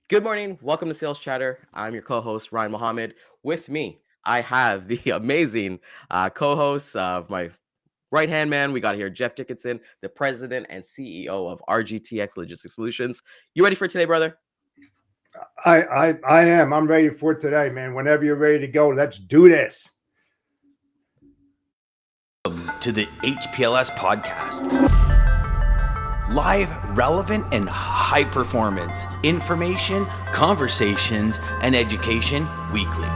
Good morning. Welcome to Sales Chatter. I'm your co-host, Ryan Mohammed. With me, I have the amazing co-host of my right-hand man. We got here Jeff Dickinson, the president and CEO of RGTX Logistics Solutions. You ready for today, brother? I am. I'm ready for today, man. Whenever you're ready to go, let's do this. To the HPLS podcast. Live, relevant, and high performance information, conversations, and education weekly.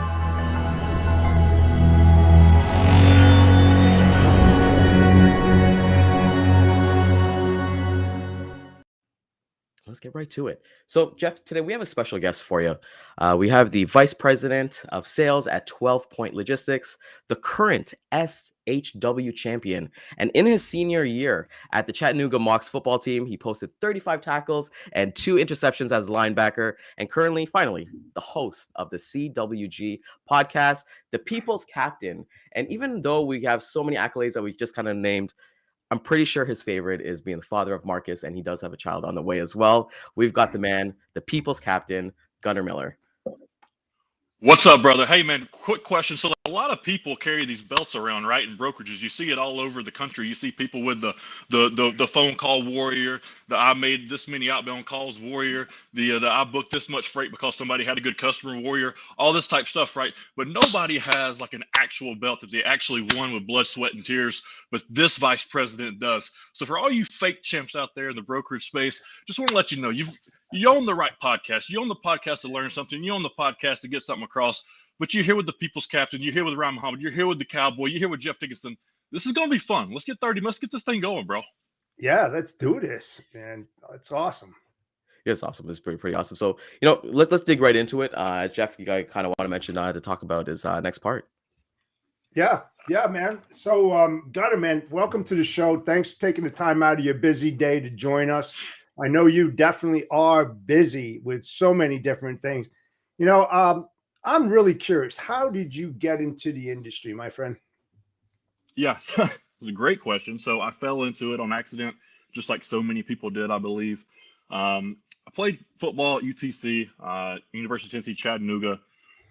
Let's get right to it. So, Jeff, today we have a special guest for you. We have the Vice President of Sales at 12 Point Logistics, the current SHW champion. And in his senior year at the Chattanooga Mocs football team, he posted 35 tackles and 2 interceptions as a linebacker. And currently, finally, the host of the CWG podcast, the People's Captain. And even though we have so many accolades that we just kind of named, I'm pretty sure his favorite is being the father of Marcus, and he does have a child on the way as well. We've got the man, the people's captain, Gunnar Miller. What's up, brother? Hey, man, quick question. So a lot of people carry these belts around, right, in brokerages. You see it all over the country. You see people with the phone call warrior, the I made this many outbound calls warrior, the I booked this much freight because somebody had a good customer warrior, all this type stuff, right? But nobody has like an actual belt that they actually won with blood, sweat, and tears, but this vice president does. So for all you fake chimps out there in the brokerage space, just want to let you know you own the right podcast. You own the podcast to learn something. You own the podcast to get something across. But you're here with the people's captain. You're here with Ryan Muhammad. You're here with the cowboy. You're here with Jeff Dickinson. This is going to be fun. Let's get 30. Let's get this thing going, bro. Yeah, let's do this, man. It's awesome. Yeah, it's awesome. It's pretty awesome. So, let's dig right into it. Jeff, you guys kind of want to mention to talk about his next part. Yeah, man. So, Gunnar, man, welcome to the show. Thanks for taking the time out of your busy day to join us. I know you definitely are busy with so many different things. I'm really curious. How did you get into the industry, my friend? Yeah, it's a great question. So I fell into it on accident, just like so many people did, I believe. I played football at UTC, University of Tennessee, Chattanooga.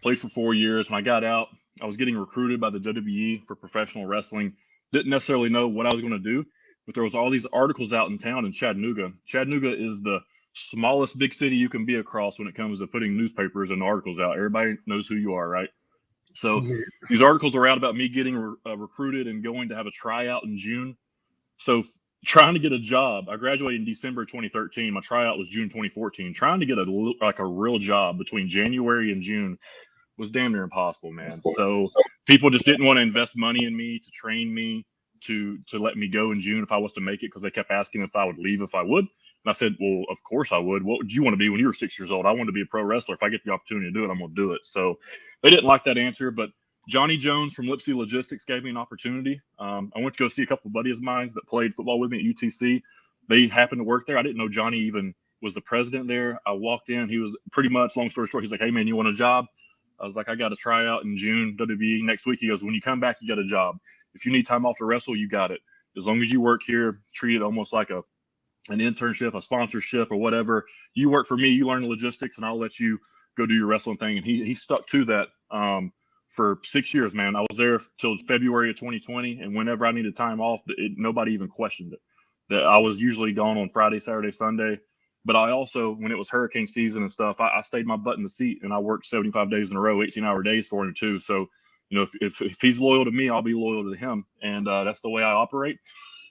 Played for 4 years. When I got out, I was getting recruited by the WWE for professional wrestling. Didn't necessarily know what I was going to do, but there was all these articles out in town in Chattanooga. Chattanooga is the smallest big city you can be across when it comes to putting newspapers and articles out. Everybody knows who you are, right? So these articles are out about me getting recruited and going to have a tryout in June. So trying to get a job, I graduated in December 2013. My tryout was June 2014. Trying to get a real job between January and June was damn near impossible, man. So people just didn't want to invest money in me, to train me, to let me go in June if I was to make it, because they kept asking if I would leave if I would. And I said, well, of course I would. What would you want to be when you were 6 years old? I wanted to be a pro wrestler. If I get the opportunity to do it, I'm going to do it. So they didn't like that answer. But Johnny Jones from Lipsy Logistics gave me an opportunity. I went to go see a couple of buddies of mine that played football with me at UTC. They happened to work there. I didn't know Johnny even was the president there. I walked in. He was pretty much, long story short, he's like, hey, man, you want a job? I was like, I got a tryout in June, WWE next week. He goes, when you come back, you got a job. If you need time off to wrestle, you got it. As long as you work here, treat it almost like an internship, a sponsorship, or whatever. You work for me, you learn logistics, and I'll let you go do your wrestling thing. And he stuck to that for 6 years, man. I was there till February of 2020, and whenever I needed time off, nobody even questioned it. That I was usually gone on Friday, Saturday, Sunday. But I also, when it was hurricane season and stuff, I stayed my butt in the seat, and I worked 75 days in a row, 18-hour days for him too. So, if he's loyal to me, I'll be loyal to him. And that's the way I operate.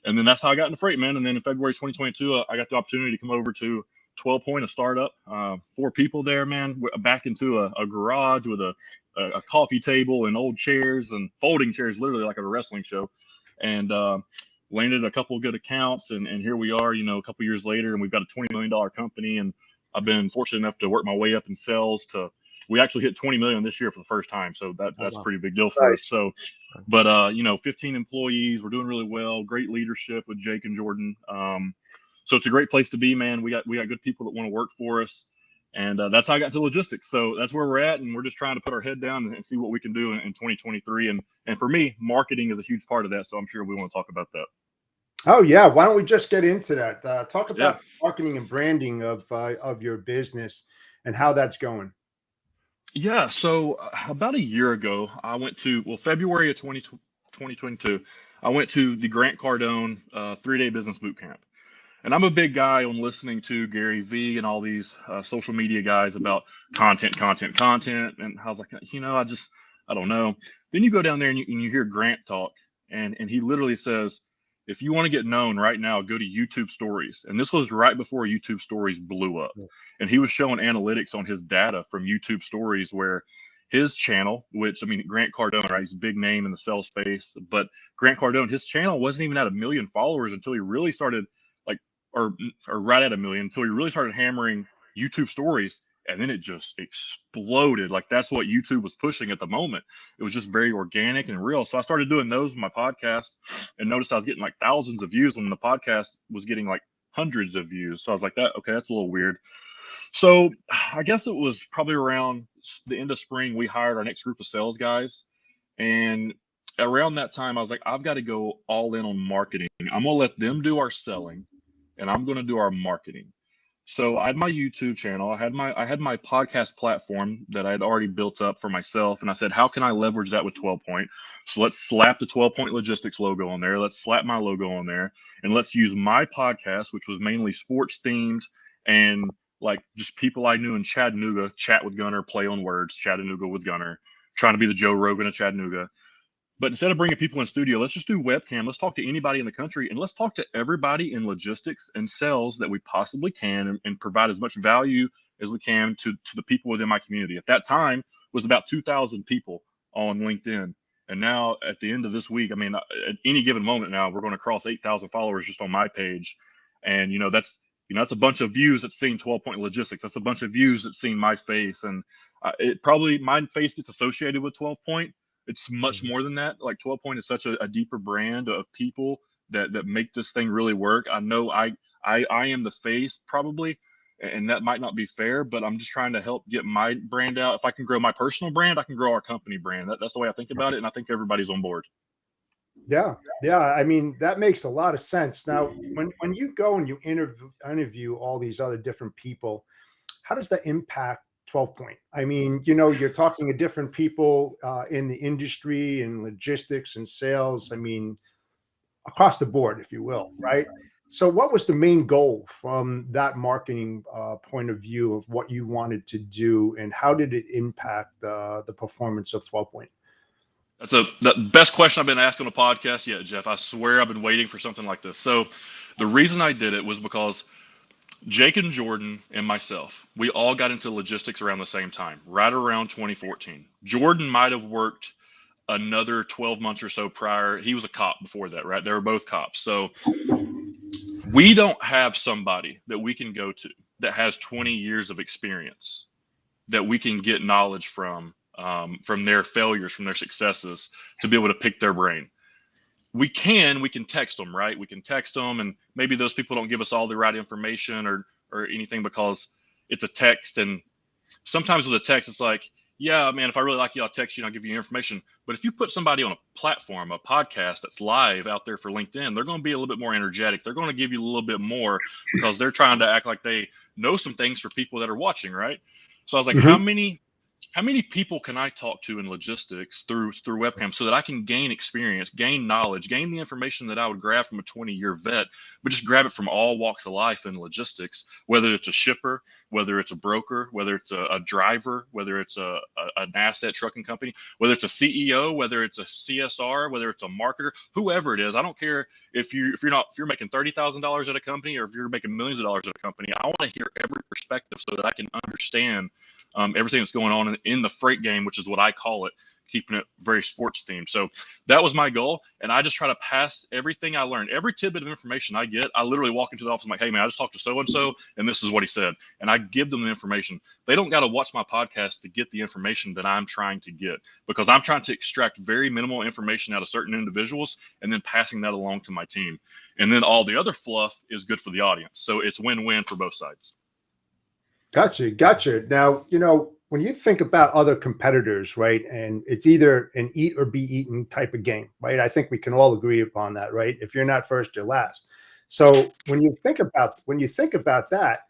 And then that's how I got into freight, man. And then in February 2022, I got the opportunity to come over to 12 Point, a startup. 4 people there, man, back into a garage with a coffee table and old chairs and folding chairs, literally like a wrestling show. And landed a couple of good accounts. And here we are, a couple years later, and we've got a $20 million company. And I've been fortunate enough to work my way up in sales we actually hit 20 million this year for the first time. So that's a pretty big deal for us. So, but 15 employees, we're doing really well. Great leadership with Jake and Jordan. So it's a great place to be, man. We got good people that want to work for us. And that's how I got into logistics. So that's where we're at. And we're just trying to put our head down and see what we can do in 2023. And for me, marketing is a huge part of that. So I'm sure we want to talk about that. Oh, yeah. Why don't we just get into that? Talk about marketing and branding of your business. and how that's going. Yeah, so about a year ago, I went to, well, February of 2022, I went to the Grant Cardone 3-day business boot camp. And I'm a big guy on listening to Gary Vee and all these social media guys about content, content, content. And I was like, I don't know. Then you go down there and you hear Grant talk, and he literally says, if you want to get known right now, go to YouTube stories. And this was right before YouTube stories blew up. And he was showing analytics on his data from YouTube stories where his channel, which, I mean, Grant Cardone, right? He's a big name in the sales space, but Grant Cardone, his channel wasn't even at 1 million followers until he really started like, or right at 1 million, until he really started hammering YouTube stories. And then it just exploded. Like, that's what YouTube was pushing at the moment. It was just very organic and real. So I started doing those with my podcast and noticed I was getting like thousands of views when the podcast was getting like hundreds of views. So I was like, okay, that's a little weird. So I guess it was probably around the end of spring, we hired our next group of sales guys. And around that time, I was like, I've got to go all in on marketing. I'm going to let them do our selling, and I'm going to do our marketing. So I had my YouTube channel. I had my podcast platform that I had already built up for myself. And I said, how can I leverage that with 12 Point? So let's slap the 12 Point Logistics logo on there. Let's slap my logo on there. And let's use my podcast, which was mainly sports themed and like just people I knew in Chattanooga, chat with Gunner, play on words, Chattanooga with Gunner, trying to be the Joe Rogan of Chattanooga. But instead of bringing people in studio, let's just do webcam. Let's talk to anybody in the country, and let's talk to everybody in logistics and sales that we possibly can, and provide as much value as we can to the people within my community. At that time, it was about 2,000 people on LinkedIn. And now at the end of this week, I mean, at any given moment now, we're going to cross 8,000 followers just on my page. And, that's a bunch of views that's seen 12 Point Logistics. That's a bunch of views that's seen my face. And my face gets associated with 12 Point. It's much more than that. Like 12 Point is such a deeper brand of people that make this thing really work. I know I am the face probably, and that might not be fair, but I'm just trying to help get my brand out. If I can grow my personal brand, I can grow our company brand. That's the way I think about it, and I think everybody's on board. Yeah. I mean, that makes a lot of sense. Now, when you go and you interview all these other different people, how does that impact 12 Point? I mean, you're talking to different people in the industry and logistics and sales. I mean, across the board, if you will, right? So what was the main goal from that marketing point of view of what you wanted to do, and how did it impact the performance of 12 Point? That's the best question I've been asked on a podcast yet, Jeff. I swear I've been waiting for something like this. So the reason I did it was because Jake and Jordan and myself, we all got into logistics around the same time, right around 2014. Jordan might have worked another 12 months or so prior. He was a cop before that, right? They were both cops. So we don't have somebody that we can go to that has 20 years of experience that we can get knowledge from their failures, from their successes, to be able to pick their brain. We can text them, right? We can text them, and maybe those people don't give us all the right information or anything because it's a text. And sometimes with a text, it's like, yeah, man, if I really like you, I'll text you and I'll give you information. But if you put somebody on a platform, a podcast that's live out there for LinkedIn, they're going to be a little bit more energetic. They're going to give you a little bit more because they're trying to act like they know some things for people that are watching, right? So I was like, how many people can I talk to in logistics through webcam so that I can gain experience, gain knowledge, gain the information that I would grab from a 20-year vet, but just grab it from all walks of life in logistics, whether it's a shipper, whether it's a broker, whether it's a driver, whether it's an asset trucking company, whether it's a CEO, whether it's a CSR, whether it's a marketer, whoever it is. I don't care if you're making $30,000 at a company or if you're making millions of dollars at a company. I want to hear every perspective so that I can understand everything that's going on in the freight game, which is what I call it, keeping it very sports themed. So that was my goal. And I just try to pass everything I learned, every tidbit of information I get. I literally walk into the office and I'm like, hey man, I just talked to so-and-so and this is what he said. And I give them the information. They don't got to watch my podcast to get the information that I'm trying to get, because I'm trying to extract very minimal information out of certain individuals and then passing that along to my team. And then all the other fluff is good for the audience. So it's win-win for both sides. Gotcha. Now, when you think about other competitors, right, and it's either an eat or be eaten type of game, right? I think we can all agree upon that, right? If you're not first, you're last. So when you think about that,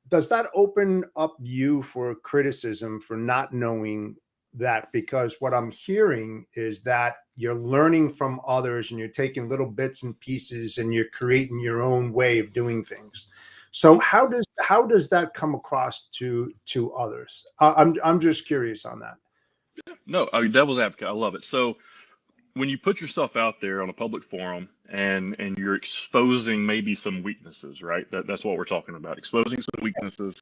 does that open up you for criticism for not knowing that? Because what I'm hearing is that you're learning from others and you're taking little bits and pieces and you're creating your own way of doing things. So how does that come across to others? I'm just curious on that. No, I mean, devil's advocate. I love it. So when you put yourself out there on a public forum and you're exposing maybe some weaknesses, right? That's what we're talking about. Exposing some weaknesses.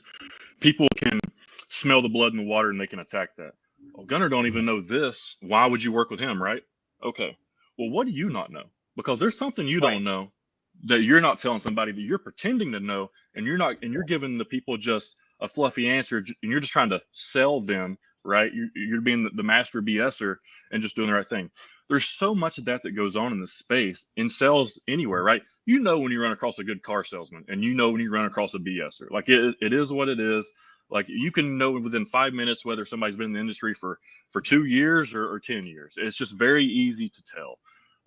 People can smell the blood in the water and they can attack that. Oh, Gunnar don't even know this. Why would you work with him, right? Okay. Well, what do you not know? Because there's something you Right. don't know that you're not telling somebody, that you're pretending to know, and you're giving the people just a fluffy answer, and you're just trying to sell them, right? You're being the master BSer and just doing the right thing. There's so much of that goes on in the space, in sales anywhere, right? You know when you run across a good car salesman, and you know when you run across a BSer. Like it is what it is. Like you can know within 5 minutes whether somebody's been in the industry for 2 years or 10 years. It's just very easy to tell.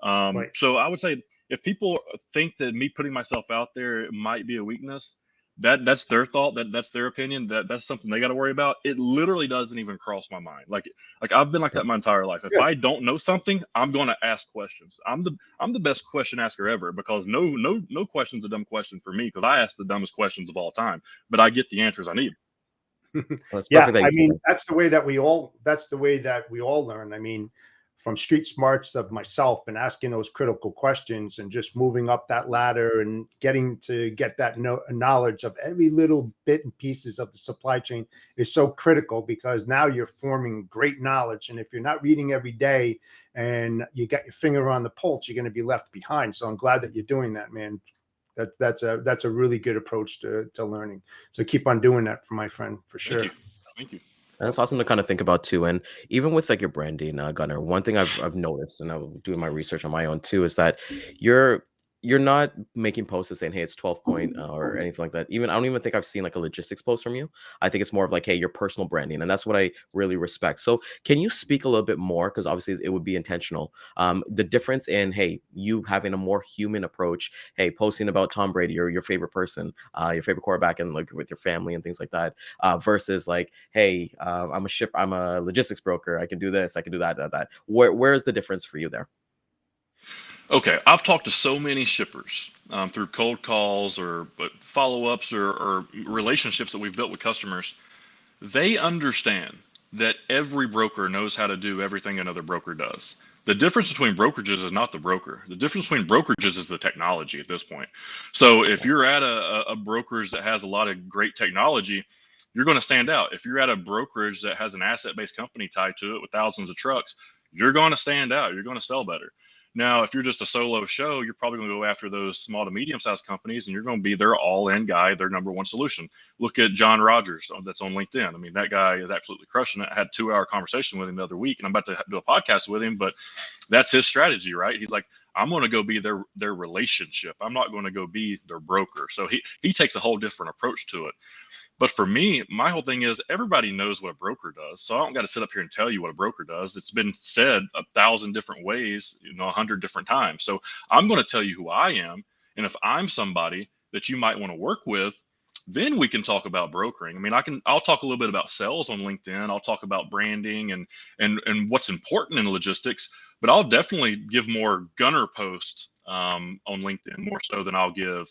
Right. So I would say if people think that me putting myself out there might be a weakness, that's their thought. That's their opinion. That's something they got to worry about. It literally doesn't even cross my mind. Like I've been like that my entire life. If Good. I don't know something, I'm going to ask questions. I'm the best question asker ever, because no question's a dumb question for me, because I ask the dumbest questions of all time, but I get the answers I need. Well, it's Yeah, perfect that I you said mean, that. that's the way that we all learn. I mean, from street smarts of myself and asking those critical questions and just moving up that ladder and getting to get that knowledge of every little bit and pieces of the supply chain is so critical, because now you're forming great knowledge. And if you're not reading every day and you got your finger on the pulse, you're going to be left behind. So I'm glad that you're doing that, man. That's a really good approach to learning. So keep on doing that, for my friend, for Thank sure. you. Thank you. And that's awesome to kind of think about too. And even with like your branding, Gunner, one thing I've noticed, and I'm doing my research on my own too, is that you're you're not making posts and saying, "Hey, it's 12 point," or anything like that. Even I don't even think I've seen like a logistics post from you. I think it's more of like, "Hey, your personal branding," and that's what I really respect. So, can you speak a little bit more? Because obviously, it would be intentional. The difference in, hey, you having a more human approach, hey, posting about Tom Brady or your favorite person, your favorite quarterback, and like with your family and things like that, versus like, hey, I'm a logistics broker. I can do this, I can do that. Where's the difference for you there? Okay, I've talked to so many shippers through cold calls or follow-ups or relationships that we've built with customers. They understand that every broker knows how to do everything another broker does. The difference between brokerages is not the broker. The difference between brokerages is the technology at this point. So if you're at a brokerage that has a lot of great technology, you're going to stand out. If you're at a brokerage that has an asset-based company tied to it with thousands of trucks, you're going to stand out. You're going to sell better. Now, if you're just a solo show, you're probably going to go after those small to medium-sized companies, and you're going to be their all-in guy, their number one solution. Look at John Rogers, that's on LinkedIn. I mean, that guy is absolutely crushing it. I had a 2-hour conversation with him the other week, and I'm about to do a podcast with him, but that's his strategy, right? He's like, I'm going to go be their relationship. I'm not going to go be their broker. So he takes a whole different approach to it. But for me, my whole thing is everybody knows what a broker does. So I don't got to sit up here and tell you what a broker does. It's been said 1,000 different ways, 100 different times. So I'm going to tell you who I am. And if I'm somebody that you might want to work with, then we can talk about brokering. I mean, I'll talk a little bit about sales on LinkedIn. I'll talk about branding and what's important in logistics, but I'll definitely give more gunner posts on LinkedIn, more so than I'll give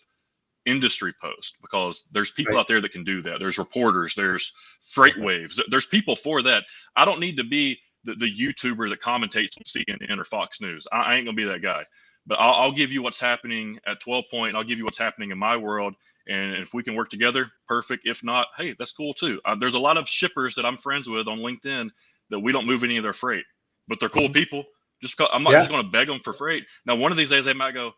industry post, because there's people Right. out there that can do that. There's reporters, there's freight waves, there's people for that. I don't need to be the YouTuber that commentates on CNN or Fox News. I ain't gonna be that guy, but I'll give you what's happening at 12 point. I'll give you what's happening in my world. And if we can work together, perfect. If not, hey, that's cool too. There's a lot of shippers that I'm friends with on LinkedIn that we don't move any of their freight, but they're cool Mhm. people. Just because I'm not Yeah. just going to beg them for freight. Now, one of these days they might go,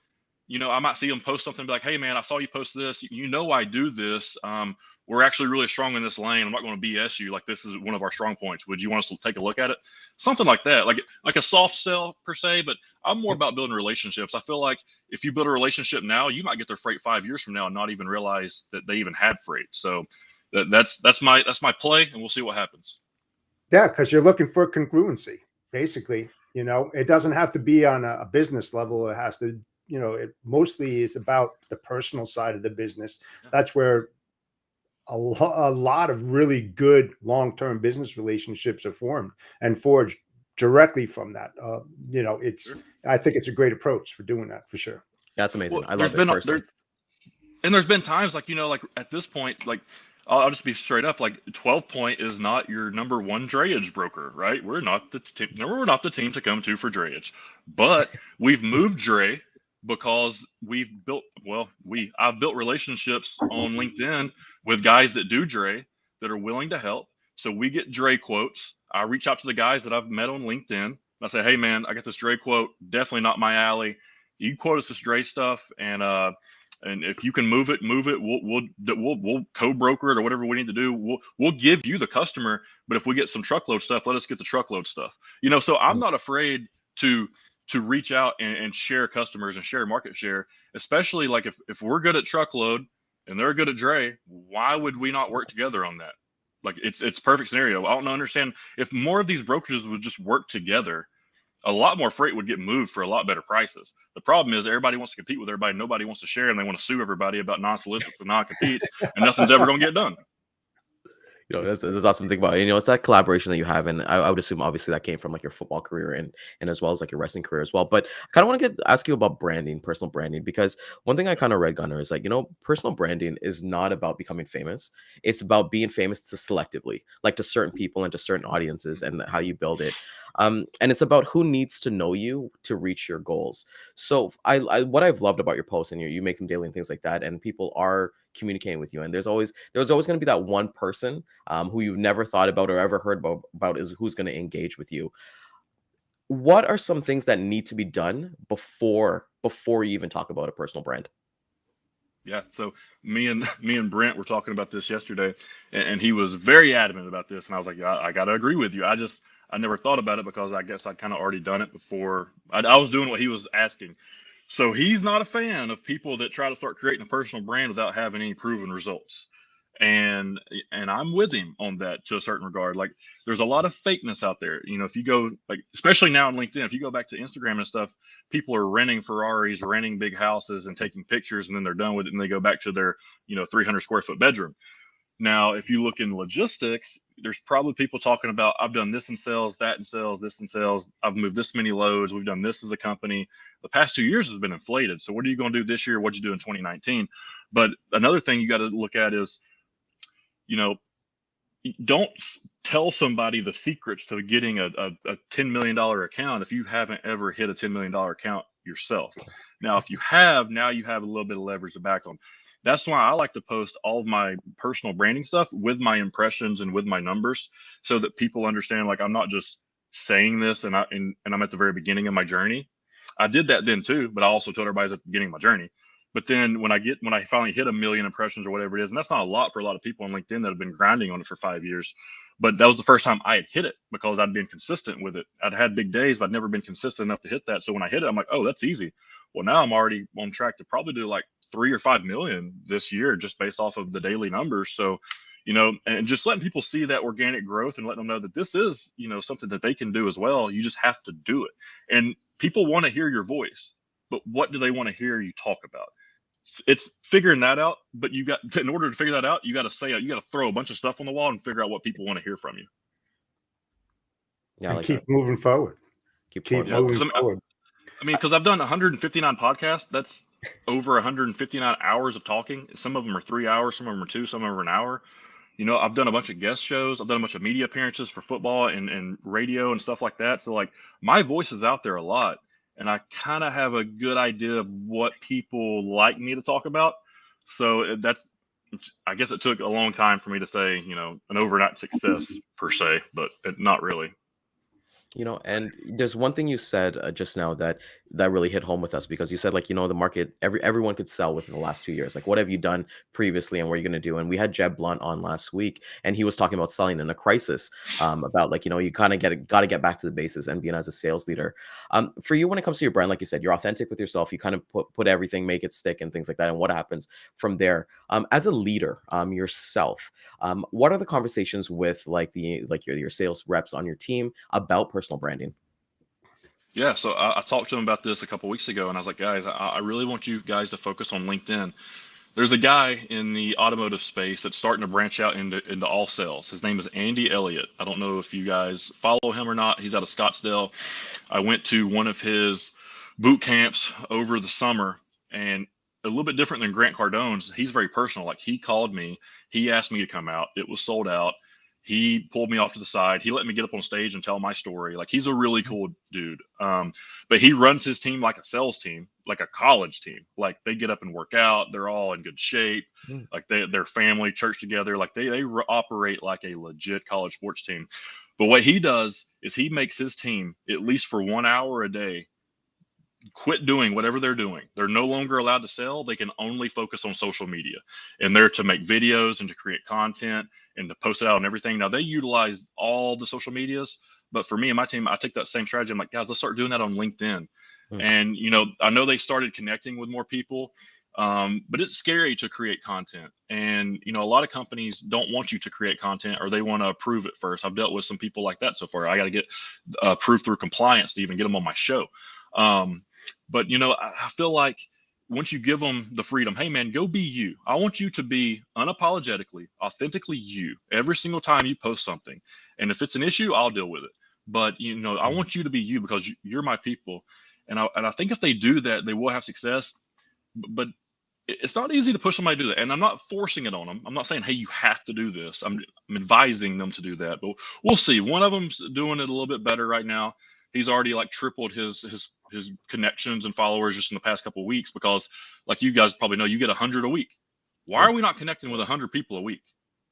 I might see them post something, be like, "Hey, man, I saw you post this. I do this. We're actually really strong in this lane. I'm not going to BS you. Like, this is one of our strong points. Would you want us to take a look at it?" Something like that, like a soft sell per se. But I'm more about building relationships. I feel like if you build a relationship now, you might get their freight 5 years from now and not even realize that they even had freight. So that's my play, and we'll see what happens. Yeah, because you're looking for congruency, basically. It doesn't have to be on a business level. It has to, it mostly is about the personal side of the business. Yeah. That's where a lot of really good long-term business relationships are formed and forged directly from that. I think it's a great approach for doing that for sure. That's amazing. Well, I love it personally. there's been times like, like at this point, like I'll just be straight up, like 12 Point is not your number one drayage broker, right? We're not the team. No, we're not the team to come to for drayage, but we've moved Dre because I've built relationships on LinkedIn with guys that do Dre that are willing to help. So we get Dre quotes. I reach out to the guys that I've met on LinkedIn and I say, hey man, I got this Dre quote, definitely not my alley. You quote us this Dre stuff, and if you can move it, we'll co-broker it or whatever we need to do. We'll give you the customer, but if we get some truckload stuff, let us get the truckload stuff. So I'm not afraid to reach out and share customers and share market share, especially like if we're good at truckload and they're good at Dre, why would we not work together on that? Like it's perfect scenario. I don't understand if more of these brokerages would just work together, a lot more freight would get moved for a lot better prices. The problem is everybody wants to compete with everybody. Nobody wants to share, and they want to sue everybody about non-solicits and non-competes, and nothing's ever going to get done. That's awesome to think about. It's that collaboration that you have, and I would assume obviously that came from like your football career and as well as like your wrestling career as well. But I kind of want to ask you about branding, personal branding, because one thing I kind of read, Gunner, is like personal branding is not about becoming famous. It's about being famous to selectively, like to certain people and to certain audiences, and how you build it. And it's about who needs to know you to reach your goals. So I what I've loved about your posts, and you make them daily and things like that, and people are communicating with you, and there's always going to be that one person who you've never thought about or ever heard about is who's going to engage with you. What are some things that need to be done before you even talk about a personal brand? Yeah. So me and Brent were talking about this yesterday, and he was very adamant about this, and I was like, yeah, I got to agree with you. I never thought about it because I guess I'd kind of already done it before. I was doing what he was asking. So he's not a fan of people that try to start creating a personal brand without having any proven results. And I'm with him on that to a certain regard. Like there's a lot of fakeness out there. If you go like, especially now on LinkedIn, if you go back to Instagram and stuff, people are renting Ferraris, renting big houses and taking pictures, and then they're done with it and they go back to their, 300 square foot bedroom. Now, if you look in logistics, there's probably people talking about, I've done this in sales, that in sales, this in sales. I've moved this many loads. We've done this as a company. The past 2 years has been inflated. So what are you going to do this year? What'd you do in 2019? But another thing you got to look at is, don't tell somebody the secrets to getting a $10 million account if you haven't ever hit a $10 million account yourself. Now, if you have, now you have a little bit of leverage to back on. That's why I like to post all of my personal branding stuff with my impressions and with my numbers so that people understand, like, I'm not just saying this and I'm at the very beginning of my journey. I did that then too, but I also told everybody at the beginning of my journey. But then when I finally hit 1 million impressions or whatever it is, and that's not a lot for a lot of people on LinkedIn that have been grinding on it for 5 years, but that was the first time I had hit it because I'd been consistent with it. I'd had big days, but I'd never been consistent enough to hit that. So when I hit it, I'm like, oh, that's easy. Well, now I'm already on track to probably do like 3 or 5 million this year just based off of the daily numbers. So, and just letting people see that organic growth and letting them know that this is, something that they can do as well. You just have to do it. And people want to hear your voice, but what do they want to hear you talk about? It's figuring that out, but in order to figure that out, you got to throw a bunch of stuff on the wall and figure out what people want to hear from you. Yeah, and keep moving forward. Keep moving forward. I mean, because I've done 159 podcasts. That's over 159 hours of talking. Some of them are 3 hours, some of them are 2, some of them are an hour. I've done a bunch of guest shows. I've done a bunch of media appearances for football and radio and stuff like that. So like my voice is out there a lot. And I kind of have a good idea of what people like me to talk about. So I guess it took a long time for me to say, an overnight success per se, but not really. And there's one thing you said just now that really hit home with us, because you said, like, the market, everyone could sell within the last 2 years. Like, what have you done previously and what are you going to do? And we had Jeb Blunt on last week, and he was talking about selling in a crisis, about like, you kind of got to get back to the basis and being as a sales leader. For you, when it comes to your brand, like you said, you're authentic with yourself. You kind of put everything, make it stick and things like that. And what happens from there? As a leader, yourself, what are the conversations with your sales reps on your team about personal branding? Yeah, so I talked to them about this a couple weeks ago, and I was like, guys, I really want you guys to focus on LinkedIn. There's a guy in the automotive space that's starting to branch out into all sales. His name is Andy Elliott. I don't know if you guys follow him or not. He's out of Scottsdale. I went to one of his boot camps over the summer, and a little bit different than Grant Cardone's. He's very personal. Like, he called me, he asked me to come out. It was sold out. He pulled me off to the side. He let me get up on stage and tell my story. Like, he's a really cool dude. But he runs his team like a sales team, like a college team. Like, they get up and work out. They're all in good shape. Like, they're family, church together. Like, they operate like a legit college sports team. But what he does is he makes his team, at least for 1 hour a day, quit doing whatever they're doing. They're no longer allowed to sell. They can only focus on social media, and they're to make videos and to create content and to post it out and everything. Now, they utilize all the social medias, but for me and my team, I take that same strategy. I'm like, guys, let's start doing that on LinkedIn. And, I know they started connecting with more people, but it's scary to create content. And, a lot of companies don't want you to create content, or they want to approve it first. I've dealt with some people like that so far. I got to get approved through compliance to even get them on my show. But, I feel like once you give them the freedom, hey, man, go be you. I want you to be unapologetically, authentically you every single time you post something. And if it's an issue, I'll deal with it. But, I want you to be you because you're my people. And I think if they do that, they will have success. But it's not easy to push somebody to do that. And I'm not forcing it on them. I'm not saying, hey, you have to do this. I'm advising them to do that. But we'll see. One of them's doing it a little bit better right now. He's already like tripled his connections and followers just in the past couple of weeks, because, like you guys probably know, you get 100 a week. Why are we not connecting with 100 people a week?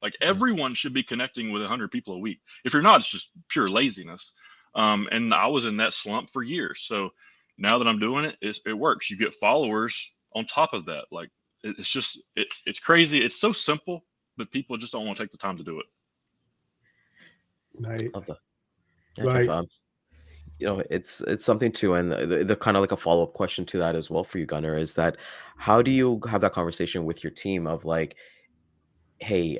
Like, everyone should be connecting with 100 people a week. If you're not, it's just pure laziness. And I was in that slump for years. So now that I'm doing it, it works. You get followers on top of that. Like, it's crazy. It's so simple, but people just don't want to take the time to do it. Right. Love that. Yeah, Right. Jeff, it's something too, and the kind of like a follow-up question to that as well for you, Gunnar, is that how do you have that conversation with your team of like, hey,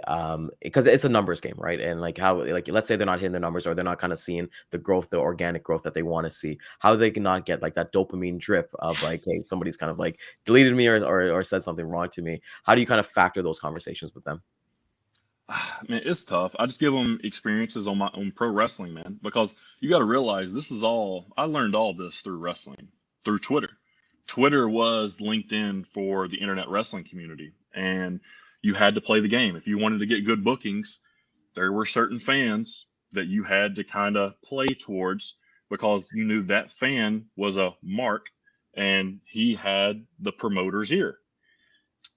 because it's a numbers game, right? And like, how, like, let's say they're not hitting their numbers, or they're not kind of seeing the growth, the organic growth that they want to see, how they can not get like that dopamine drip of like, hey, somebody's kind of like deleted me, or said something wrong to me. How do you kind of factor those conversations with them? Man, it's tough. I just give them experiences on my own pro wrestling, man, because you got to realize I learned all this through wrestling, through Twitter. Twitter was LinkedIn for the internet wrestling community, and you had to play the game. If you wanted to get good bookings, there were certain fans that you had to kind of play towards, because you knew that fan was a mark and he had the promoter's ear.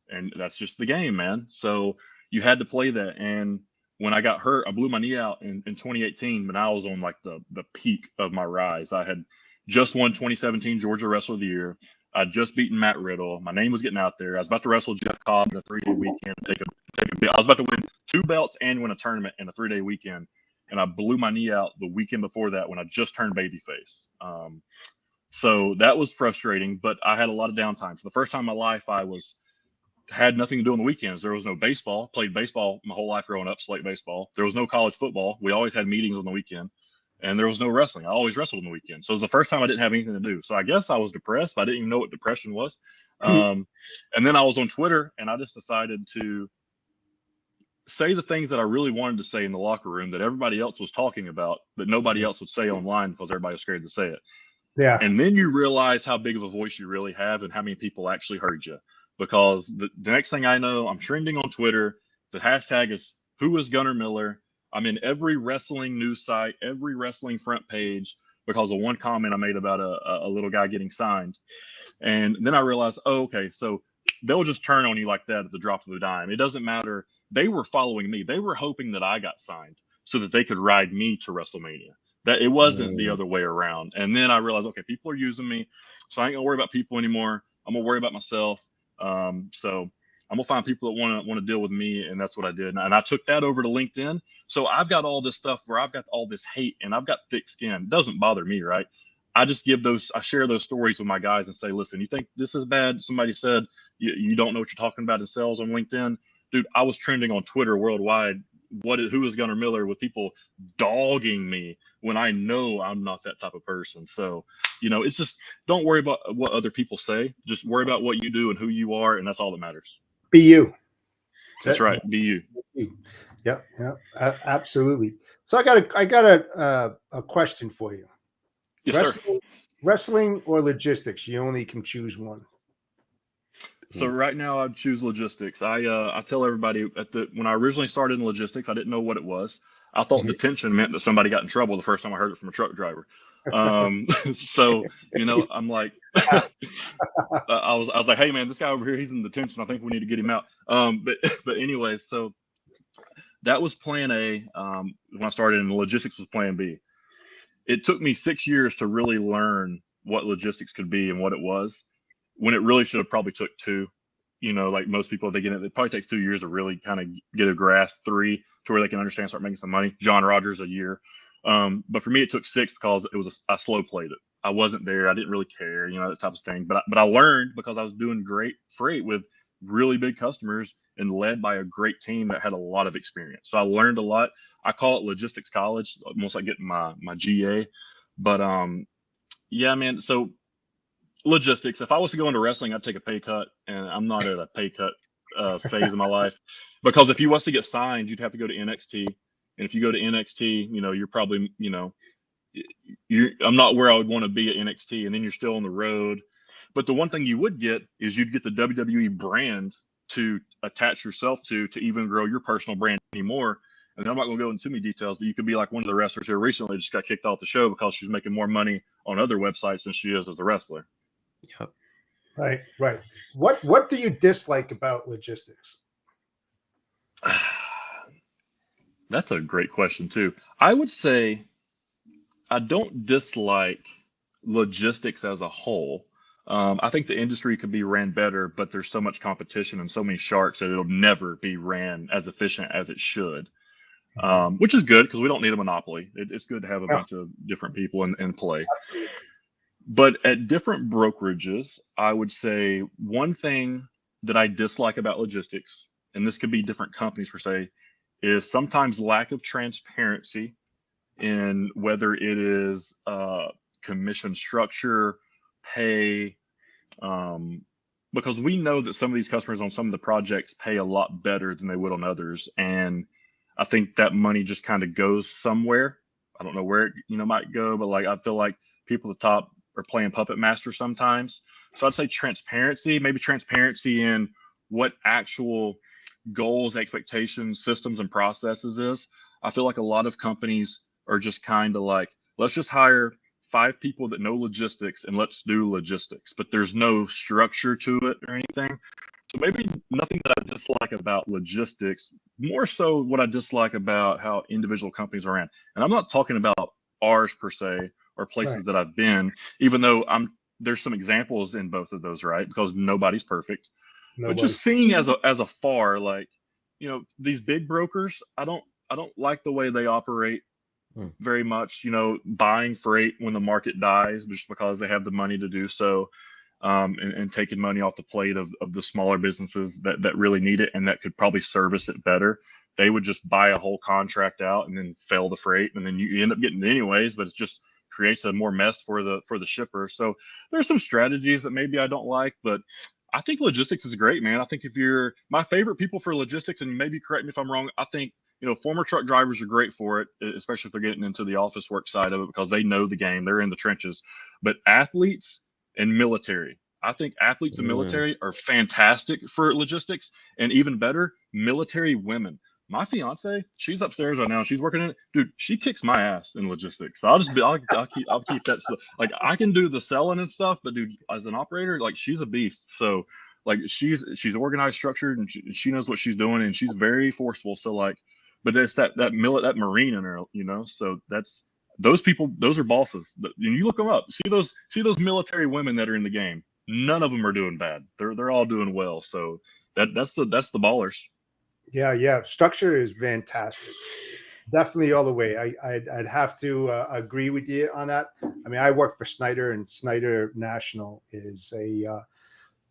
And that's just the game, man. So you had to play that. And when I got hurt, I blew my knee out in 2018, when I was on like the peak of my rise. I had just won 2017 Georgia Wrestler of the Year. I'd just beaten Matt Riddle. My name was getting out there. I was about to wrestle Jeff Cobb in a 3-day weekend. I was about to win 2 belts and win a tournament in a 3-day weekend. And I blew my knee out the weekend before that, when I just turned babyface. So that was frustrating, but I had a lot of downtime. For the first time in my life, had nothing to do on the weekends. There was no baseball. Played baseball my whole life growing up, slate baseball. There was no college football. We always had meetings on the weekend. And there was no wrestling. I always wrestled on the weekend. So it was the first time I didn't have anything to do. So I guess I was depressed, but I didn't even know what depression was. And then I was on Twitter, and I just decided to say the things that I really wanted to say in the locker room that everybody else was talking about, but nobody else would say online because everybody was scared to say it. Yeah. And then you realize how big of a voice you really have and how many people actually heard you. Because the next thing I know, I'm trending on Twitter. The hashtag is "Who is Gunnar Miller?" I'm in every wrestling news site, every wrestling front page, because of one comment I made about a little guy getting signed. And then I realized, oh, okay, so they'll just turn on you like that at the drop of a dime. It doesn't matter. They were following me. They were hoping that I got signed so that they could ride me to WrestleMania. That it wasn't the other way around. And then I realized, okay, people are using me, so I ain't gonna worry about people anymore. I'm gonna worry about myself. So I'm gonna find people that want to deal with me, and that's what I did. And I took that over to LinkedIn. So I've got all this stuff where I've got all this hate, and I've got thick skin. It doesn't bother me, right? I share those stories with my guys and say, listen, you think this is bad? Somebody said you don't know what you're talking about in sales on LinkedIn. Dude, I was trending on Twitter worldwide. Who is Gunnar Miller, with people dogging me when I know I'm not that type of person. So, it's just, don't worry about what other people say. Just worry about what you do and who you are, and that's all that matters. Be you. That's right. Be you. Yeah, absolutely. So I got a question for you. Yes, sir. Wrestling or logistics? You only can choose one. So right now I'd choose logistics. I tell everybody when I originally started in logistics, I didn't know what it was. I thought detention meant that somebody got in trouble the first time I heard it from a truck driver. So I'm like, I was like, hey man, this guy over here, he's in detention. I think we need to get him out. But anyways, so that was plan A. When I started in logistics was plan B. It took me 6 years to really learn what logistics could be and what it was, when it really should have probably took 2. Like most people, it probably takes 2 years to really kind of get a grasp, 3 to where they can understand, start making some money. John Rogers, a year. But for me, it took 6 because I slow played it. I wasn't there. I didn't really care, that type of thing. But I learned because I was doing great freight with really big customers and led by a great team that had a lot of experience. So I learned a lot. I call it logistics college, almost like getting my GA. But yeah, man. So logistics. If I was to go into wrestling, I'd take a pay cut, and I'm not at a pay cut phase of my life, because if you was to get signed, you'd have to go to NXT, and if you go to NXT, you're probably, I'm not where I would want to be at NXT, and then you're still on the road. But the one thing you would get is you'd get the WWE brand to attach yourself to even grow your personal brand anymore. And I'm not going to go into too many details, but you could be like one of the wrestlers here recently just got kicked off the show because she's making more money on other websites than she is as a wrestler. Yep. Right. What do you dislike about logistics? That's a great question too. I would say I don't dislike logistics as a whole. I think the industry could be ran better, but there's so much competition and so many sharks that it'll never be ran as efficient as it should. Which is good because we don't need a monopoly. It's good to have a bunch of different people in play. Absolutely. But at different brokerages, I would say one thing that I dislike about logistics, and this could be different companies per se, is sometimes lack of transparency in whether it is commission structure, pay, because we know that some of these customers on some of the projects pay a lot better than they would on others. And I think that money just kind of goes somewhere. I don't know where it might go, but like I feel like people at the top are playing puppet master sometimes. So I'd say transparency, maybe transparency in what actual goals, expectations, systems, and processes is. I feel like a lot of companies are just kind of like, let's just hire 5 people that know logistics and let's do logistics, but there's no structure to it or anything. So maybe nothing that I dislike about logistics, more so what I dislike about how individual companies are ran. And I'm not talking about ours per se or places that I've been, even though there's some examples in both of those, right? Because nobody's perfect. But just seeing as afar, like, these big brokers, I don't like the way they operate very much, buying freight when the market dies just because they have the money to do so, and taking money off the plate of the smaller businesses that really need it and that could probably service it better. They would just buy a whole contract out and then fail the freight, and then you end up getting it anyways, but it just creates a more mess for the shipper. So there's some strategies that maybe I don't like, but I think logistics is great, man. I think if you're my favorite people for logistics, and maybe correct me if I'm wrong, I think, former truck drivers are great for it, especially if they're getting into the office work side of it because they know the game. They're in the trenches. But athletes and military, I think athletes and military are fantastic for logistics, and even better, military women. My fiance, she's upstairs right now. She's working in it. Dude, she kicks my ass in logistics. So I'll keep that stuff. Like, I can do the selling and stuff, but dude, as an operator, like, she's a beast. So like, she's organized, structured, and she knows what she's doing, and she's very forceful. So like, but it's that Marine in her, So that's those people. Those are bosses. And you look them up. See those military women that are in the game. None of them are doing bad. They're all doing well. So that's the ballers. Yeah. Structure is fantastic. Definitely all the way. I'd have to agree with you on that. I mean, I work for Snyder, and Snyder National is a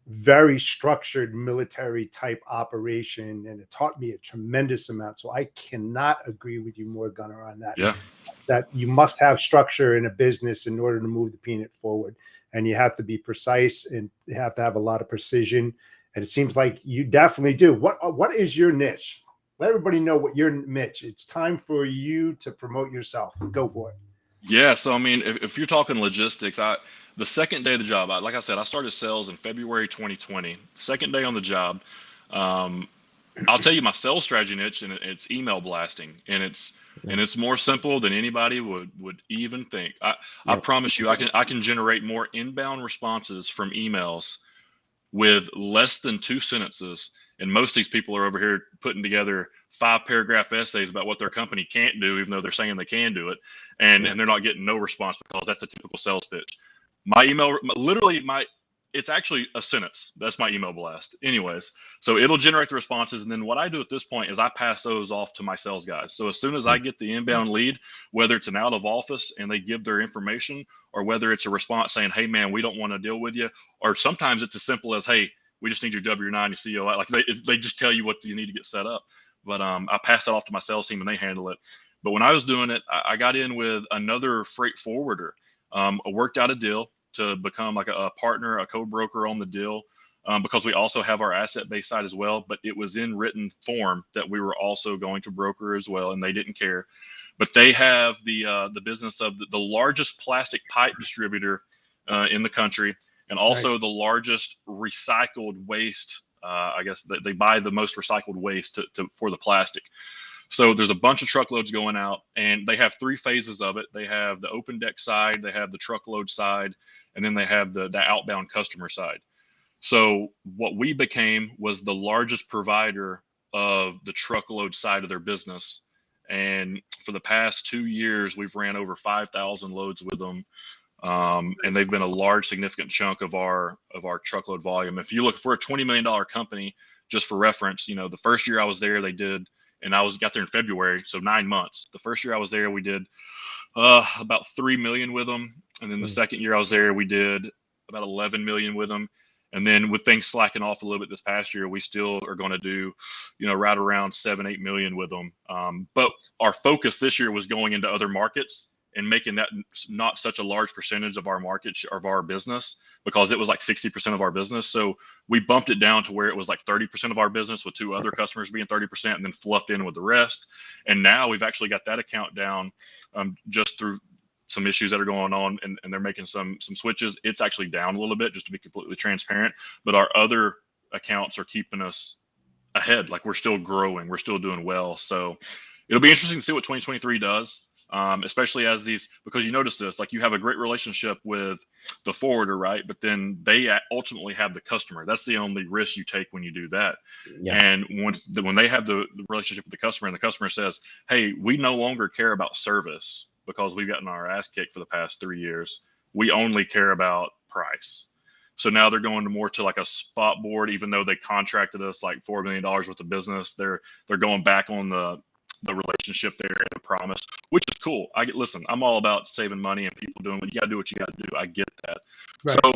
very structured military type operation, and it taught me a tremendous amount. So I cannot agree with you more, Gunnar, on that. Yeah. That you must have structure in a business in order to move the peanut forward, and you have to be precise, and you have to have a lot of precision, And it seems like you definitely do. What is your niche? Let everybody know what your niche. It's time for you to promote yourself. Go for it. Yeah, so I mean, if you're talking logistics, the second day of the job, like I said, I started sales in February 2020. Second day on the job, um, I'll tell you my sales strategy niche, and it's email blasting, and it's Nice. more simple than anybody would even think. I Yep. promise you, I can generate more inbound responses from emails with less than 2 sentences. And most of these people are over here putting together 5-paragraph essays about what their company can't do, even though they're saying they can do it. And they're not getting no response because that's a typical sales pitch. My email, literally, it's actually a sentence. That's my email blast. Anyways, so it'll generate the responses. And then what I do at this point is I pass those off to my sales guys. So as soon as I get the inbound lead, whether it's an out of office and they give their information, or whether it's a response saying, hey, man, we don't want to deal with you. Or sometimes it's as simple as, hey, we just need your W-9, your COI. Like they just tell you what you need to get set up. But I pass that off to my sales team and they handle it. But when I was doing it, I got in with another freight forwarder. I worked out a deal to become like a partner, a co-broker on the deal, because we also have our asset-based side as well. But it was in written form that we were also going to broker as well, and they didn't care. But they have the business of the largest plastic pipe distributor in the country, and also Nice. the largest recycled waste. I guess they buy the most recycled waste for the plastic. So there's a bunch of truckloads going out, and they have 3 phases of it. They have the open deck side, they have the truckload side, and then they have the outbound customer side. So what we became was the largest provider of the truckload side of their business. And for the past 2 years, we've ran over 5,000 loads with them. And they've been a large, significant chunk of our truckload volume. If you look for a $20 million company, just for reference, the first year I was there, they did, and got there in February, so 9 months. The first year I was there, we did about 3 million with them, and then the second year I was there, we did about 11 million with them. And then with things slacking off a little bit this past year, we still are going to do, right around 7-8 million with them. But our focus this year was going into other markets and making that not such a large percentage of our market of our business, because it was like 60% of our business. So we bumped it down to where it was like 30% of our business, with 2 other customers being 30%, and then fluffed in with the rest. And now we've actually got that account down, just through some issues that are going on, and they're making some switches. It's actually down a little bit, just to be completely transparent. But our other accounts are keeping us ahead. Like, we're still growing, we're still doing well. So it'll be interesting to see what 2023 does. Especially as because you notice this, like, you have a great relationship with the forwarder, right? But then they ultimately have the customer. That's the only risk you take when you do that. Yeah. And when they have the relationship with the customer, and the customer says, hey, we no longer care about service because we've gotten our ass kicked for the past 3 years. We only care about price. So now they're going more to like a spot board, even though they contracted us like $4 million worth of business. They're going back on the relationship there and the promise, which is cool. Listen, I'm all about saving money and people doing what you got to do. What you got to do. I get that. Right. So,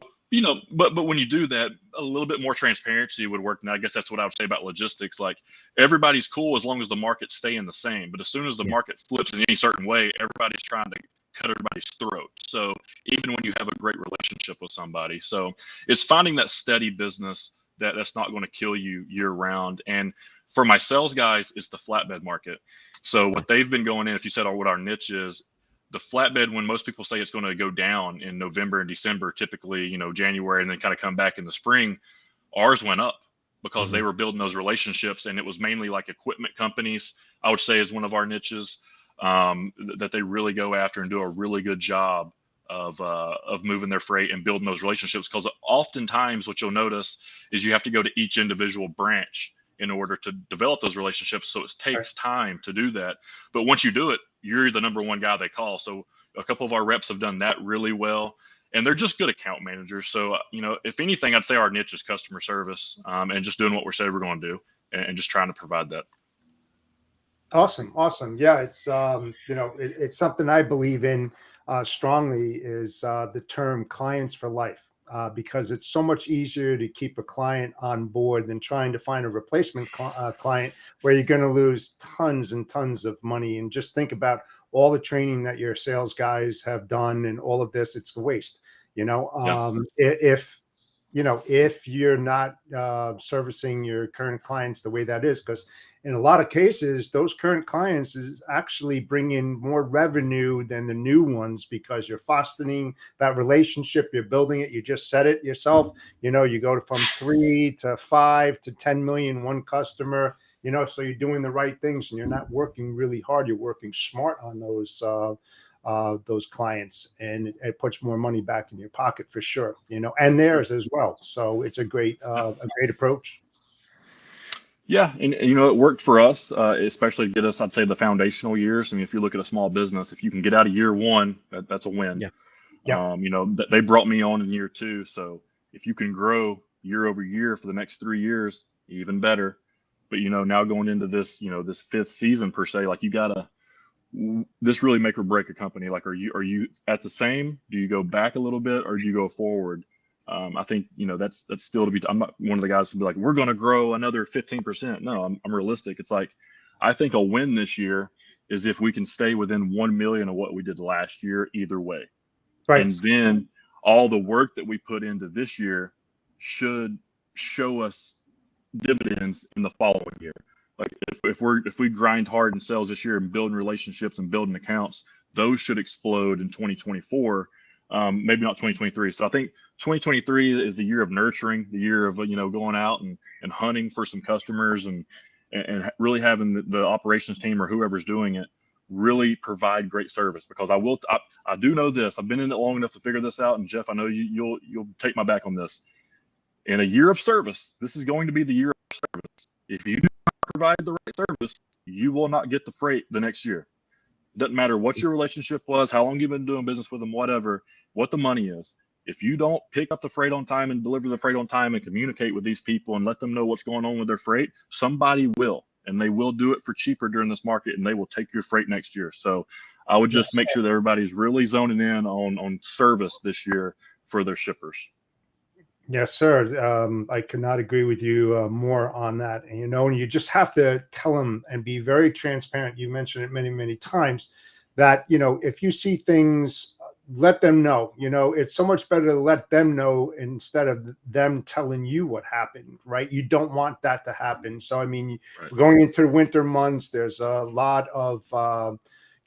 but when you do that, a little bit more transparency would work. And I guess that's what I would say about logistics. Like, everybody's cool as long as the market's staying the same. But as soon as the market flips in any certain way, everybody's trying to cut everybody's throat. So even when you have a great relationship with somebody, so it's finding that steady business that's not going to kill you year round. And for my sales guys, it's the flatbed market. So what they've been going in, if you said what our niche is, the flatbed, when most people say it's going to go down in November and December, typically, January, and then kind of come back in the spring, ours went up because they were building those relationships. And it was mainly like equipment companies, I would say, is one of our niches, that they really go after and do a really good job of moving their freight and building those relationships. Because oftentimes what you'll notice is you have to go to each individual branch in order to develop those relationships. So it takes time to do that. But once you do it, you're the number one guy they call. So a couple of our reps have done that really well, and they're just good account managers. So, if anything, I'd say our niche is customer service, and just doing what we're saying we're going to do, and just trying to provide that. Awesome. Yeah, it's it's something I believe in strongly, is the term clients for life, because it's so much easier to keep a client on board than trying to find a replacement client where you're going to lose tons and tons of money. And just think about all the training that your sales guys have done and all of this. It's a waste. If if you're not servicing your current clients the way that is, because in a lot of cases, those current clients is actually bringing more revenue than the new ones, because you're fostering that relationship, you're building it. You just said it yourself. You go from 3 to 5 to 10 million one customer. So you're doing the right things, and you're not working really hard. You're working smart on those clients, and it puts more money back in your pocket for sure, and theirs as well. So it's a great approach. Yeah, and it worked for us, especially to get us, I'd say, the foundational years. I mean, if you look at a small business, if you can get out of year one, that's a win. Yeah. Yeah. They brought me on in year two, so if you can grow year over year for the next 3 years, even better. But now going into this, this fifth season per se, like this really make or break a company. Like, are you at the same? Do you go back a little bit, or do you go forward? I think that's still to be. I'm not one of the guys to be like, we're going to grow another 15%. No, I'm realistic. It's like, I think a win this year is if we can stay within 1 million of what we did last year, either way. Right. And then all the work that we put into this year should show us dividends in the following year. Like, if we grind hard in sales this year and building relationships and building accounts, those should explode in 2024. Maybe not 2023. So I think 2023 is the year of nurturing, the year of going out and hunting for some customers, and really having the operations team or whoever's doing it really provide great service. Because I do know this. I've been in it long enough to figure this out. And Jeff, I know you'll take my back on this. In a year of service, this is going to be the year of service. If you do not provide the right service, you will not get the freight the next year. Doesn't matter what your relationship was, how long you've been doing business with them, whatever, what the money is. If you don't pick up the freight on time and deliver the freight on time and communicate with these people and let them know what's going on with their freight, somebody will, and they will do it for cheaper during this market, and they will take your freight next year. So I would just make sure that everybody's really zoning in on service this year for their shippers. Yes, sir. I could not agree with you more on that. And you just have to tell them and be very transparent. You mentioned it many, many times that, if you see things, let them know. It's so much better to let them know instead of them telling you what happened, right? You don't want that to happen. So, I mean, Right. Going into the winter months, there's a lot of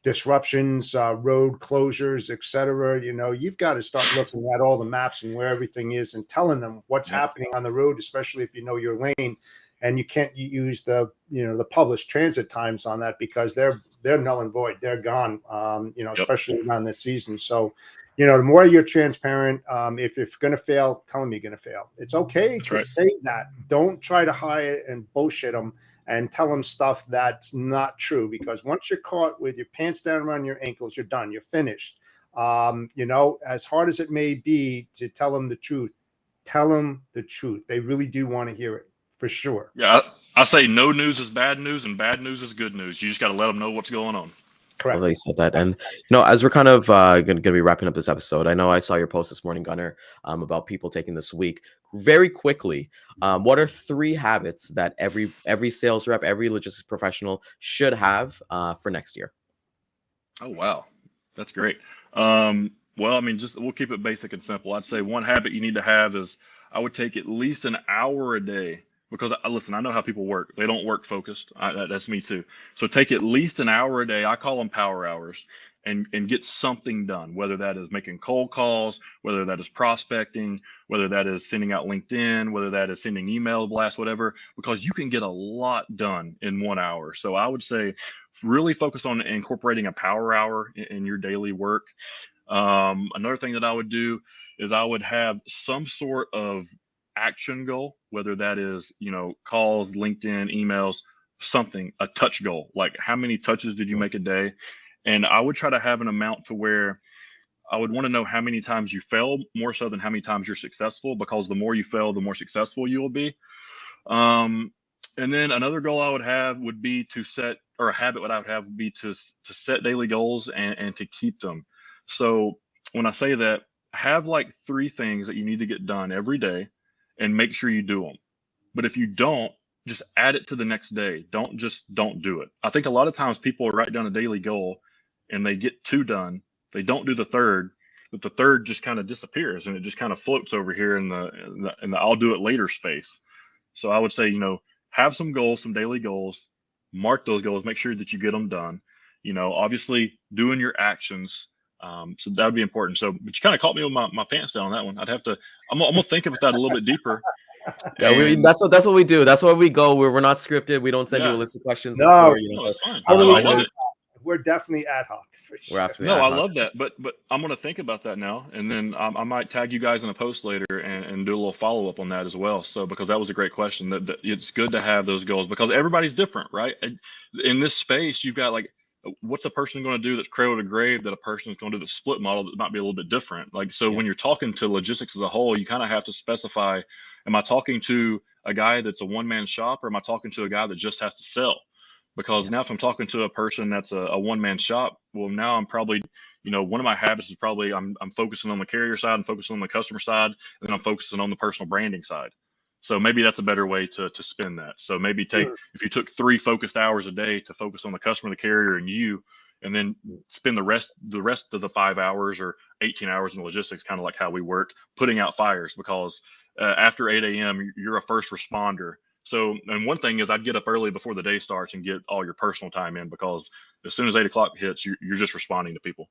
disruptions, road closures, etc. You've got to start looking at all the maps and where everything is and telling them what's happening on the road, especially if you know your lane. And you can't use the published transit times on that, because they're null and void. They're gone, especially around this season. So, the more you're transparent, if you're going to fail, tell them you're going to fail. It's okay to say that. Don't try to hide it and bullshit them and tell them stuff that's not true, because once you're caught with your pants down around your ankles, you're done. You're finished. As hard as it may be to tell them the truth, tell them the truth. They really do want to hear it, for sure. Yeah, I say no news is bad news and bad news is good news. You just got to let them know what's going on. Correct. Well, they said that. And, as we're kind of going to be wrapping up this episode, I know I saw your post this morning, Gunnar, about people taking this week. Very quickly, what are 3 habits that every sales rep, every logistics professional should have for next year? Oh, wow. That's great. Well, I mean, we'll keep it basic and simple. I'd say one habit you need to have is, I would take at least an hour a day, because listen, I know how people work. They don't work focused. That's me too. So take at least an hour a day. I call them power hours, and get something done, whether that is making cold calls, whether that is prospecting, whether that is sending out LinkedIn, whether that is sending email blasts, whatever, because you can get a lot done in 1 hour. So I would say really focus on incorporating a power hour in your daily work. Another thing that I would do is I would have some sort of action goal, whether that is, calls, LinkedIn, emails, something, a touch goal, like how many touches did you make a day? And I would try to have an amount to where I would want to know how many times you fail, more so than how many times you're successful, because the more you fail, the more successful you will be. And then another goal I would have would be to set, or a habit what I would have would be to set daily goals and to keep them. So when I say that, have like 3 things that you need to get done every day, and make sure you do them. But if you don't, just add it to the next day. Don't do it. I think a lot of times people write down a daily goal and they get 2 done. They don't do the third, that the third just kind of disappears and it just kind of floats over here in the I'll do it later space. So I would say, have some goals, some daily goals, mark those goals, make sure that you get them done. Obviously doing your actions. So that would be important. So, but you kind of caught me with my pants down on that one. I'm gonna think about that a little bit deeper. Yeah, that's what we do. That's why we go. We're not scripted. We don't send you a list of questions No, before. No, it's fine. I love it. We're definitely ad hoc for sure. We're absolutely No, ad I hoc. love that. But I'm gonna think about that now, and then I might tag you guys in a post later and do a little follow up on that as well. So because that was a great question. That it's good to have those goals because everybody's different, right? In this space, you've got like, what's a person going to do that's cradle to grave that a person is going to do the split model that might be a little bit different. Like, so when you're talking to logistics as a whole, you kind of have to specify, am I talking to a guy that's a one-man shop or am I talking to a guy that just has to sell? Because now if I'm talking to a person that's a one-man shop, well, now I'm probably, one of my habits is probably I'm focusing on the carrier side, I'm focusing on the customer side, and then I'm focusing on the personal branding side. So maybe that's a better way to spin that. So maybe if you took 3 focused hours a day to focus on the customer, the carrier, and you, and then spend the rest of the 5 hours or 18 hours in logistics, kind of like how we work, putting out fires, because after 8 a.m. you're a first responder. So, and one thing is I'd get up early before the day starts and get all your personal time in, because as soon as 8 o'clock hits, you're just responding to people.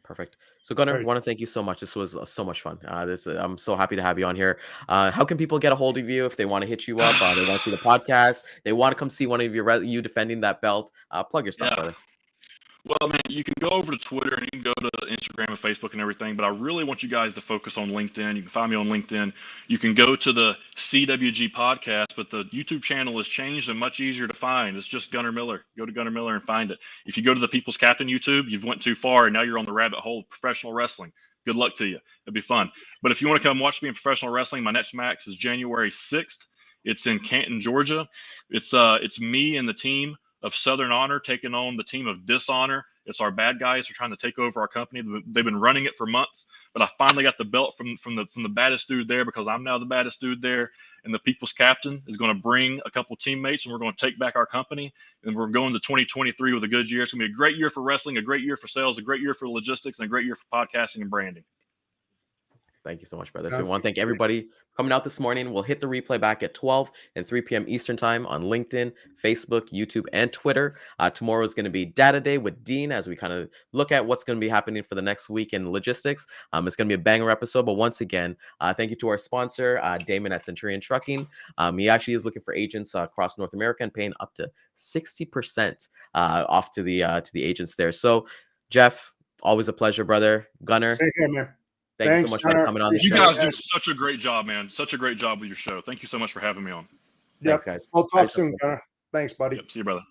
Perfect. So Gunnar, I want to thank you so much. This was so much fun. I'm so happy to have you on here. How can people get a hold of you if they want to hit you up? They want to see the podcast. They want to come see one of you defending that belt. Plug your stuff, brother. Well, man, you can go over to Twitter and you can go to Instagram and Facebook and everything, but I really want you guys to focus on LinkedIn. You can find me on LinkedIn. You can go to the CWG podcast, but the YouTube channel has changed and much easier to find. It's just Gunnar Miller. Go to Gunnar Miller and find it. If you go to the People's Captain YouTube, you've went too far and now you're on the rabbit hole of professional wrestling. Good luck to you. It'd be fun. But if you want to come watch me in professional wrestling, my next max is January 6th. It's in Canton, Georgia. It's me and the team of Southern Honor taking on the team of Dishonor. It's our bad guys who are trying to take over our company. They've been running it for months, but I finally got the belt from the baddest dude there, because I'm now the baddest dude there. And the People's Captain is going to bring a couple teammates, and we're going to take back our company. And we're going to 2023 with a good year. It's going to be a great year for wrestling, a great year for sales, a great year for logistics, and a great year for podcasting and branding. Thank you so much, brother. So we want to thank everybody coming out this morning. We'll hit the replay back at 12 and 3 p.m. Eastern time on LinkedIn, Facebook, YouTube, and Twitter. Tomorrow is going to be Data Day with Dean, as we kind of look at what's going to be happening for the next week in logistics. It's going to be a banger episode. But once again, thank you to our sponsor, Daman at Centurion Trucking. He actually is looking for agents across North America and paying up to 60% off to the agents there. So, Jeff, always a pleasure, brother. Gunnar. Same here, man. Thanks so much for coming on the show. You guys do such a great job, man. Such a great job with your show. Thank you so much for having me on. Yep. Thanks, guys. We'll talk soon, Gunnar. Thanks, buddy. Yep. See you, brother.